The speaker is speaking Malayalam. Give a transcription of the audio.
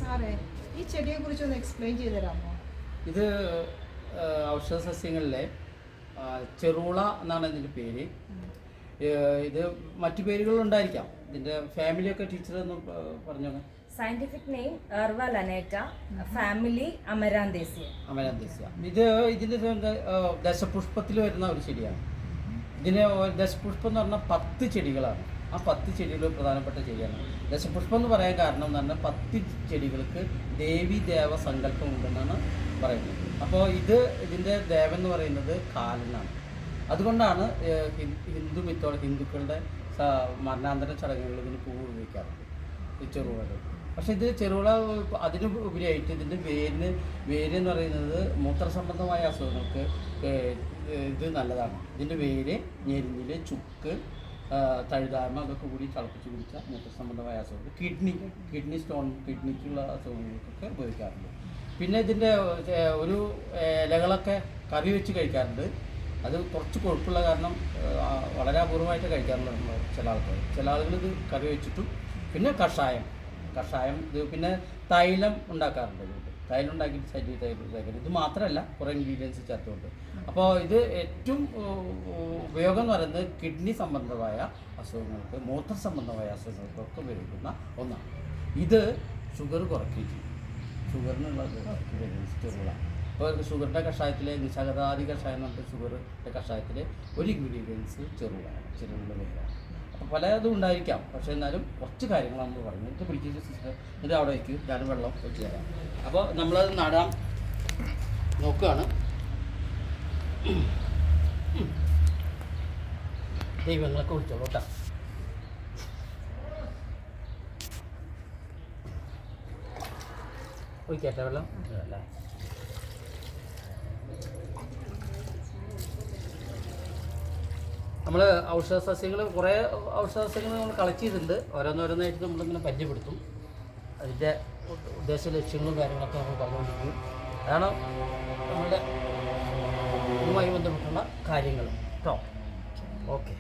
സാറേ ഈ ചെടിയെ കുറിച്ച് ഒന്ന് എക്സ്പ്ലെയിൻ ചെയ്തു തരാമോ? ഇത് ഔഷധ സസ്യങ്ങളിലെ ചെറുള എന്നാണ് ഇതിൻ്റെ പേര്. ഇത് മറ്റു പേരുകളുണ്ടായിരിക്കാം. ഇതിൻ്റെ ഫാമിലിയൊക്കെ ടീച്ചർ ഒന്ന് പറഞ്ഞു. Scientific name Aerva lanata, family Amaranthaceae. ഇത് ഇതിൻ്റെ ദശപുഷ്പത്തിൽ വരുന്ന ഒരു ചെടിയാണ്. ഇതിന് ദശപുഷ്പം എന്ന് പറഞ്ഞാൽ 10 ചെടികളാണ്. ആ 10 ചെടികൾ പ്രധാനപ്പെട്ട ചെടിയാണ്. ദശപുഷ്പം എന്ന് പറയാൻ കാരണം എന്ന് പറഞ്ഞാൽ 10 ചെടികൾക്ക് ദേവി ദേവ സങ്കല്പം ഉണ്ടെന്നാണ് പറയുന്നത്. അപ്പോൾ ഇതിൻ്റെ ദേവൻ എന്ന് പറയുന്നത് കാലനാണ്. അതുകൊണ്ടാണ് ഹിന്ദുക്കളുടെ മരണാന്തര ചടങ്ങുകളിൽ ഇതിന് പൂവ് ഉപയോഗിക്കാറുണ്ട്, ഈ ചെറുവള. പക്ഷേ ഇത് ചെറുവള അതിന് ഉപരിയായിട്ട് ഇതിൻ്റെ വേര് എന്ന് പറയുന്നത് മൂത്രസംബന്ധമായ അസുഖങ്ങൾക്ക് ഇത് നല്ലതാണ്. ഇതിൻ്റെ വേര്, ഞെരിഞ്ഞിൽ, ചുക്ക്, തഴുതായ്മ അതൊക്കെ കൂടി തിളപ്പിച്ച് കുടിച്ചാൽ മൂത്രസംബന്ധമായ അസുഖങ്ങൾ, കിഡ്നി സ്റ്റോൺ, കിഡ്നിക്കുള്ള അസുഖങ്ങൾക്കൊക്കെ ഉപയോഗിക്കാറുണ്ട്. പിന്നെ ഇതിൻ്റെ ഒരു ഇലകളൊക്കെ കറി വെച്ച് കഴിക്കാറുണ്ട്. അത് കുറച്ച് കൊഴുപ്പുള്ള കാരണം വളരെ അപൂർവമായിട്ട് കഴിക്കാറുണ്ട് ചില ആളുകൾ ഇത് കറി വെച്ചിട്ടും. പിന്നെ കഷായം ഇത് പിന്നെ തൈലം ഉണ്ടാക്കാറുണ്ട്. തൈലം ഉണ്ടാക്കിയിട്ട് തൈലം ഇത് മാത്രമല്ല, കുറേ ഇൻഗ്രീഡിയൻസ് ചേർത്തുകൊണ്ട്. അപ്പോൾ ഇത് ഏറ്റവും ഉപയോഗം എന്ന് പറയുന്നത് കിഡ്നി സംബന്ധമായ അസുഖങ്ങൾക്ക്, മൂത്ര സംബന്ധമായ അസുഖങ്ങൾക്കൊക്കെ ഉപയോഗിക്കുന്ന ഒന്നാണ്. ഇത് ഷുഗർ കുറയ്ക്കുകയും ചെയ്യും. ഷുഗറിനുള്ള ചെറുള. അപ്പോൾ ഷുഗറിൻ്റെ കഷായത്തിലെ നിശാഗതാദി കഷായം എന്ന് പറഞ്ഞിട്ട് ഷുഗറിൻ്റെ കഷായത്തിലെ ഒരു ഇൻഗ്രീഡിയൻസ് ചെറുളയാണ്, വേരാണ്. അപ്പോൾ പലതും ഉണ്ടായിരിക്കാം. പക്ഷേ എന്നാലും കുറച്ച് കാര്യങ്ങൾ നമ്മൾ പറഞ്ഞു. ഇത് പിടിക്കുന്ന സിസ്റ്റർ ഇത് അവിടെ വയ്ക്കും, ഞാൻ വെള്ളം വെച്ച് തരാം. അപ്പോൾ നമ്മളത് നടാൻ നോക്കുകയാണ്. ദൈവങ്ങളൊക്കെ വിളിച്ചോളൂ കേട്ടോ. ഒഴിക്കട്ടെ വെള്ളം അല്ലേ? നമ്മൾ ഔഷധ സസ്യങ്ങൾ കുറേ ഔഷധ സസ്യങ്ങൾ നമ്മൾ കളക്ട് ചെയ്തിട്ടുണ്ട്. ഓരോന്നോരോന്നായിട്ട് നമ്മളിങ്ങനെ പരിചയപ്പെടുത്തും. അതിൻ്റെ ഉദ്ദേശ ലക്ഷ്യങ്ങളും കാര്യങ്ങളൊക്കെ നമ്മൾ പറഞ്ഞുകൊണ്ടിരിക്കും. അതാണ് നമ്മളുടെ ഇതുമായി ബന്ധപ്പെട്ടുള്ള കാര്യങ്ങൾ കേട്ടോ. ഓക്കെ.